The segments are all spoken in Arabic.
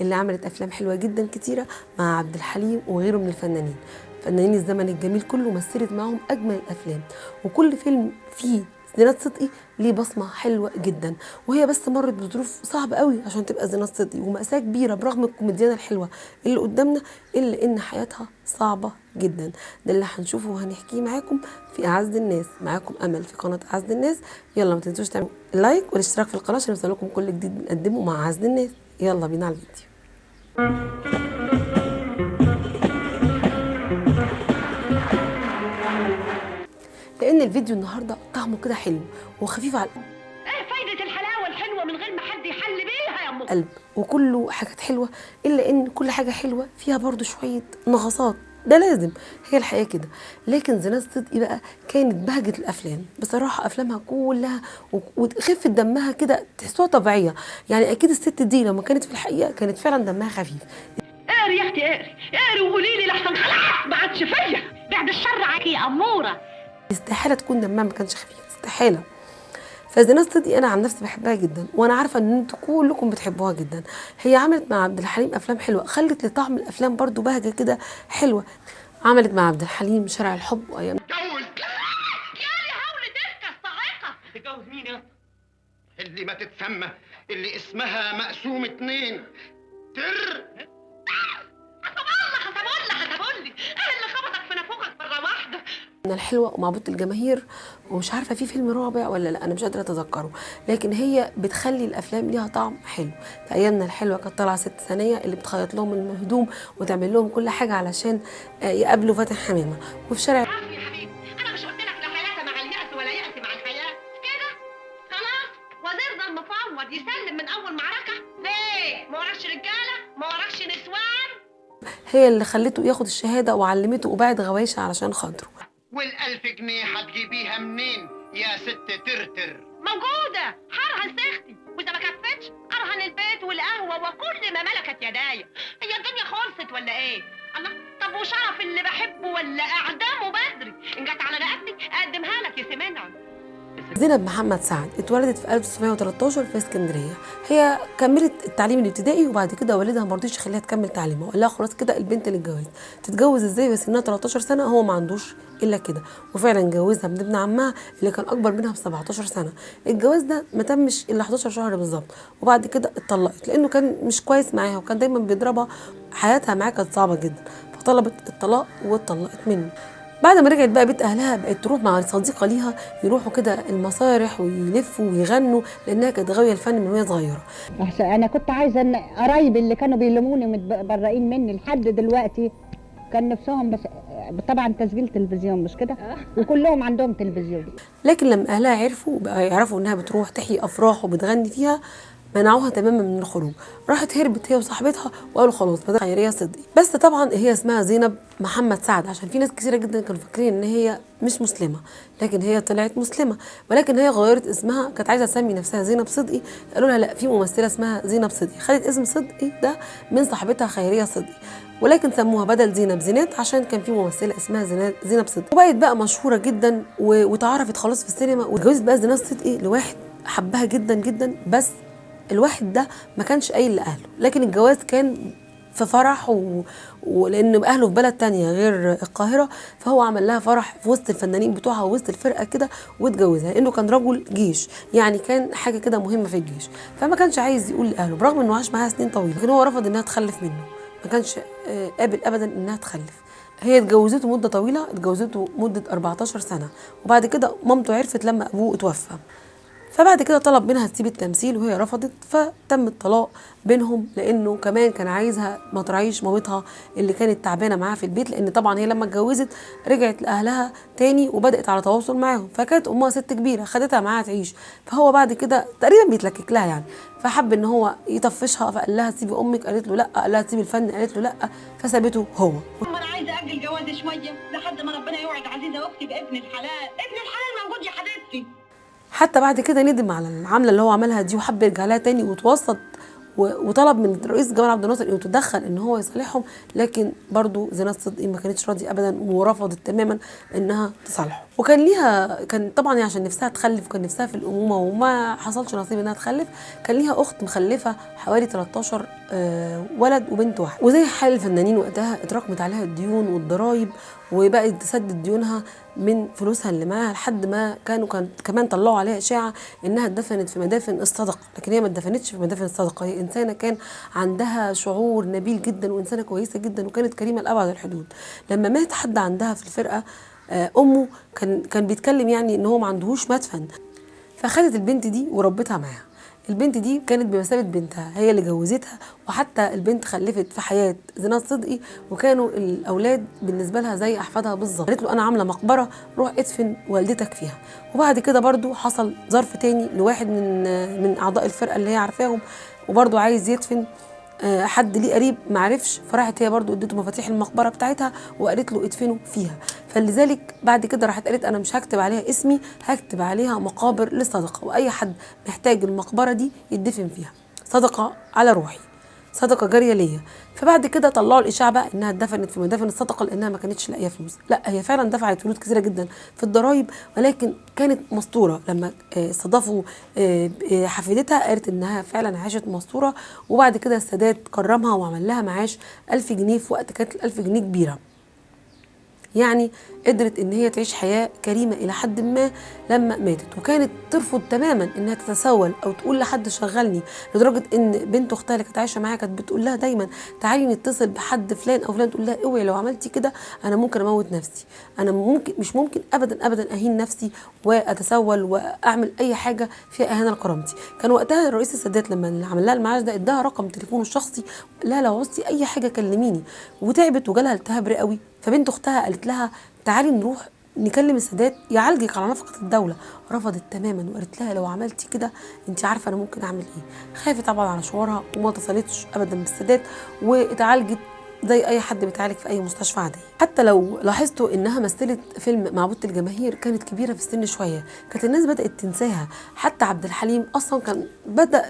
اللي عملت افلام حلوه جدا كتيره مع عبد الحليم وغيره من الفنانين. فنانين الزمن الجميل كله مثلت معاهم اجمل الافلام، وكل فيلم فيه زينات صدقي ليه بصمه حلوه جدا. وهي بس مرت بظروف صعبه قوي عشان تبقى زينات صدقي، ومأساة كبيره برغم الكوميديانه الحلوه اللي قدامنا، الا ان حياتها صعبه جدا. ده اللي هنشوفه وهنحكيه معاكم في اعز الناس. معاكم امل في قناه اعز الناس. يلا ما تنسوش تعملوا لايك والاشتراك في القناه عشان يوصلكم كل جديد بنقدمه مع اعز الناس. يلا بينا على الفيديو. لان الفيديو النهارده طعمه كده حلو وخفيف على ايه فايدة الحلاوة الحلوة من غير ما حد يحل بيها يا ام القلب، وكله حاجات حلوه، الا ان كل حاجه حلوه فيها برضو شويه نغصات. ده لازم، هي الحياه كده. لكن زينات صدقي بقى كانت بهجه الافلام بصراحه. افلامها كلها وخفه دمها كده تحسوها طبيعيه. يعني اكيد الست دي لما كانت في الحقيقه كانت فعلا دمها خفيف. اقري يا اختي اقري وقولي لي لحسن خلاص ما عادش فيا بعد الشر عليكي يا اموره. استحاله تكون دمها ما كانش خفيف، استحاله. فزينات صدقي انا عن نفسي بحبها جدا، وانا عارفه ان انتوا كلكم بتحبوها جدا. هي عملت مع عبد الحليم افلام حلوه، خلت لطعم الافلام برضو بهجه كده حلوه. عملت مع عبد الحليم شارع الحب وايام اتجوز يا هول تلك الصاعقه. تتجوز مين يا؟ اللي ما تتسمى، اللي اسمها مقسوم اتنين تر. حسب لي ايه اللي خبطك في نافوخك مره واحده؟ من الحلوه ومعبود الجماهير. ومش عارفه في فيلم رابع ولا لا، انا مش قادره اتذكره. لكن هي بتخلي الافلام ليها طعم حلو. في ايامنا الحلوه كانت طالعه ست ثانيه اللي بتخيط لهم الهدوم وتعمل لهم كل حاجه علشان يقابلوا فاتن حمامه. وفي شارع عارف يا حبيبي انا مش قلت لك لا حياه مع اليأس ولا يأس مع الحياه كده؟ خلاص وزيرنا المفوض يسلم من اول معركه. ليه ما وراكش رجاله ما وراكش نسوان؟ هي اللي خلته ياخد الشهاده وعلمته وبعد غوايشه علشان خاطره. والألف جنيه هتجيبيها منين يا ست ترتر؟ موجودة هرهن سختي، وإذا ما كفتش أرهن البيت والقهوة وكل ما ملكت يدايا. هي الدنيا خلصت ولا إيه؟ الله، طب وشرف اللي بحبه ولا أعدامه بدري؟ إن جت على رقبتي أقدمها لك يا سمنع. زينب محمد سعد اتولدت في 1913 في اسكندريه. هي كملت التعليم الابتدائي، وبعد كده والدها ما رضيش يخليها تكمل تعليمها وقال لها خلاص كده البنت للجواز. تتجوز ازاي بس انها 13 سنه؟ هو ما عندوش الا كده، وفعلا جوزها من ابن عمها اللي كان اكبر منها ب 17 سنه. الجواز ده ما تمش الا 11 شهر بالظبط، وبعد كده اتطلقت لانه كان مش كويس معاها وكان دايما بيضربها. حياتها معاه كانت صعبه جدا، فطلبت الطلاق واتطلقت منه. بعد ما رجعت بقى بيت اهلها بقت تروح مع صديقه ليها يروحوا كده المسارح ويلفوا ويغنوا، لانها كانت غاويه الفن من وهي صغيره. انا كنت عايزه ان قرايبي اللي كانوا بيلموني متبرئين مني لحد دلوقتي كان نفسهم، بس طبعا تسجيل تلفزيون مش كده، وكلهم عندهم تلفزيون. لكن لما اهلها عرفوا بقى يعرفوا انها بتروح تحيي افراح وبتغني فيها، منعوها تماما من الخروج. راحت هربت هي وصاحبتها وقالوا خلاص بدل خيريه صدقي. بس طبعا هي اسمها زينب محمد سعد عشان في ناس كثيره جدا كانوا فاكرين ان هي مش مسلمه، لكن هي طلعت مسلمه. ولكن هي غيرت اسمها، كانت عايزه تسمي نفسها زينب صدقي. قالوا لها لا، في ممثله اسمها زينب صدقي. خدت اسم صدقي ده من صاحبتها خيريه صدقي، ولكن سموها بدل زينب زينات عشان كان في ممثله اسمها زينب صدقي. وبقت بقى مشهوره جدا وتعرفت خلاص في السينما. واتجوزت بقى زينب صدقي لواحد حبها جدا جدا، بس الواحد ده ما كانش قايل لاهله. لكن الجواز كان في فرح ولان اهله في بلد تانية غير القاهره، فهو عمل لها فرح في وسط الفنانين بتوعها ووسط الفرقه كده واتجوزها، لانه كان رجل جيش، يعني كان حاجه كده مهمه في الجيش. فما كانش عايز يقول لاهله برغم انه عاش معاها سنين طويله، لكن هو رفض انها تخلف منه، ما كانش قابل ابدا انها تخلف. هي اتجوزته مده طويله، اتجوزته مده 14 سنه، وبعد كده مامته عرفت لما ابوه اتوفى. فبعد كده طلب منها تسيب التمثيل وهي رفضت، فتم الطلاق بينهم، لانه كمان كان عايزها ما تراعيش مامتها اللي كانت تعبانه معاها في البيت، لان طبعا هي لما اتجوزت رجعت لاهلها تاني وبدات على تواصل معاهم، فكانت امها ست كبيره خدتها معاها تعيش. فهو بعد كده تقريبا بيتلكك لها يعني، فحب ان هو يطفشها، فقال لها سيبي امك، قالت له لا، قال لها سيبي الفن، قالت له لا، فسابته هو. انا عايزه اجل جوازي شويه لحد ما ربنا يوعد عزيزه اختي بابن الحلال. ابن الحلال موجود يا حبيبتي. حتى بعد كده ندم على العمله اللي هو عملها دي وحب يرجع لها تاني وتوسط، وطلب من الرئيس جمال عبد الناصر انه يتدخل ان هو يصالحهم، لكن برضو زينات صدقي ما كانتش راضيه ابدا ورفضت تماما انها تصالحه. وكان ليها كان طبعا عشان نفسها تخلف، كان نفسها في الامومه وما حصلش نصيب انها تخلف. كان ليها اخت مخلفه حوالي 13 ولد وبنت واحده. وزي حال الفنانين وقتها اتراكمت عليها الديون والضرايب، وبقت تسدد ديونها من فلوسها اللي معاها، لحد ما كان كمان طلعوا عليها اشاعه انها اتدفنت في مدافن الصدقه. لكن هي ما اتدفنتش في مدافن الصدقه، هي انسانه كان عندها شعور نبيل جدا، وانسانه كويسه جدا، وكانت كريمه لابعد الحدود. لما مات حد عندها في الفرقه امه كان بيتكلم يعني ان هو ما عندهوش مدفن، فخدت البنت دي وربتها معاها. البنت دي كانت بمثابه بنتها، هي اللي جوزتها، وحتى البنت خلفت في حياه زينات صدقي، وكانوا الاولاد بالنسبه لها زي احفادها بالظبط. قالت له انا عامله مقبره، روح ادفن والدتك فيها. وبعد كده برضو حصل ظرف تاني لواحد من اعضاء الفرقه اللي هي عارفاهم، وبرضو عايز يدفن حد ليه قريب معرفش، فراحت هي برضو اديته مفاتيح المقبره بتاعتها وقالت له ادفنوا فيها. فلذلك بعد كده راحت قالت انا مش هكتب عليها اسمي، هكتب عليها مقابر للصدقه، واي حد محتاج المقبره دي يدفن فيها، صدقه على روحي، صدقه جاريه ليا. فبعد كده طلعوا الاشاعه بقى انها اتدفنت في مدافن الصدقه لانها ما كانتش لاقيه فلوس. لا، هي فعلا دفعت فلوس كثيره جدا في الضرايب، ولكن كانت مستوره. لما استضافوا حفيدتها قالت انها فعلا عاشت مستوره. وبعد كده السادات كرمها وعمل لها معاش 1000 جنيه في وقت كانت ال 1000 جنيه كبيره. يعني قدرت ان هي تعيش حياه كريمه الى حد ما لما ماتت. وكانت ترفض تماما انها تتسول او تقول لحد شغلني، لدرجه ان بنت اختها اللي كانت عايشه معاها كانت بتقول لها دايما تعالي نتصل بحد فلان او فلان، تقول لها اوعي لو عملتي كده انا ممكن اموت نفسي، انا مش ممكن ابدا ابدا اهين نفسي واتسول واعمل اي حاجه فيها اهانه لكرامتي. كان وقتها الرئيس السادات لما عمل لها المعاش ده اداها رقم تليفونه الشخصي، لا لو عوزتي اي حاجه كلميني. وتعبت وجالها التهاب رئوي، فبنت اختها قالت لها تعالي نروح نكلم السادات يعالجك على نفقه الدوله. رفضت تماما وقالت لها لو عملتي كده انت عارفه انا ممكن اعمل ايه. خافت طبعا على شعورها وما اتصلتش ابدا بالسادات، واتعالجت زي اي حد بيتعالج في اي مستشفى عاديه. حتى لو لاحظتوا انها مثلت فيلم معبود الجماهير كانت كبيره في السن شويه، كانت الناس بدات تنساها. حتى عبد الحليم اصلا كان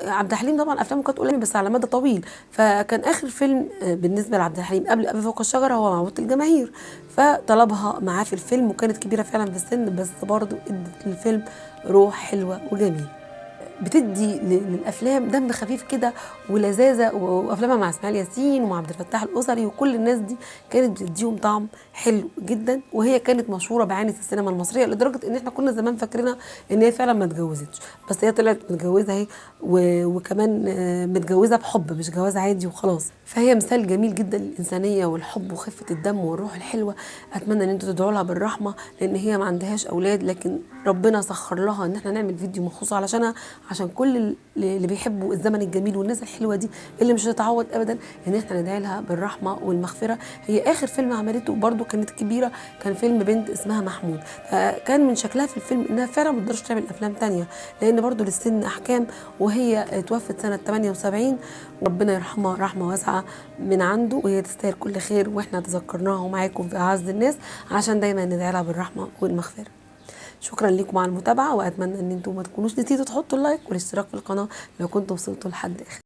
عبد الحليم طبعا افلامه كانت قليله بس على مدى طويل، فكان اخر فيلم بالنسبه لعبد الحليم قبل ابي فوق الشجره هو معبود الجماهير، فطلبها معاه في الفيلم وكانت كبيره فعلا في السن، بس برضه ادت للفيلم روح حلوه وجميل. بتدي للافلام دم خفيف كده ولذاذه، وافلامها مع اسماعيل ياسين ومع عبد الفتاح الاسري وكل الناس دي كانت بتديهم طعم حلو جدا. وهي كانت مشهوره بعانه السينما المصريه لدرجه ان احنا كنا زمان فاكرينها ان هي فعلا ما اتجوزتش، بس هي طلعت متجوزه اهي، وكمان متجوزه بحب مش جواز عادي وخلاص. فهي مثال جميل جدا للانسانيه والحب وخفه الدم والروح الحلوه. اتمنى ان انتوا تدعوا لها بالرحمه، لان هي ما عندهاش اولاد، لكن ربنا سخر لها ان احنا نعمل فيديو مخصوص علشانها، عشان كل اللي بيحبوا الزمن الجميل والناس الحلوه دي اللي مش هتتعوض ابدا ان احنا ندعي لها بالرحمه والمغفره. هي اخر فيلم عملته برده كانت كبيره، كان فيلم بنت اسمها محمود، فكان من شكلها في الفيلم انها فعلا ما تقدرش تعمل افلام ثانيه لان برده للسن احكام، وهي توفت سنه 78. ربنا يرحمها رحمه واسعه من عنده، وهي تستاهل كل خير، واحنا تذكرناها معاكم في اعز الناس عشان دايما ندعي لها بالرحمه والمغفره. شكرا لكم على المتابعه، واتمنى ان انتم ما تكونوش نسيتوا تحطوا اللايك والاشتراك في القناه لو كنتوا وصلتوا لحد اخر.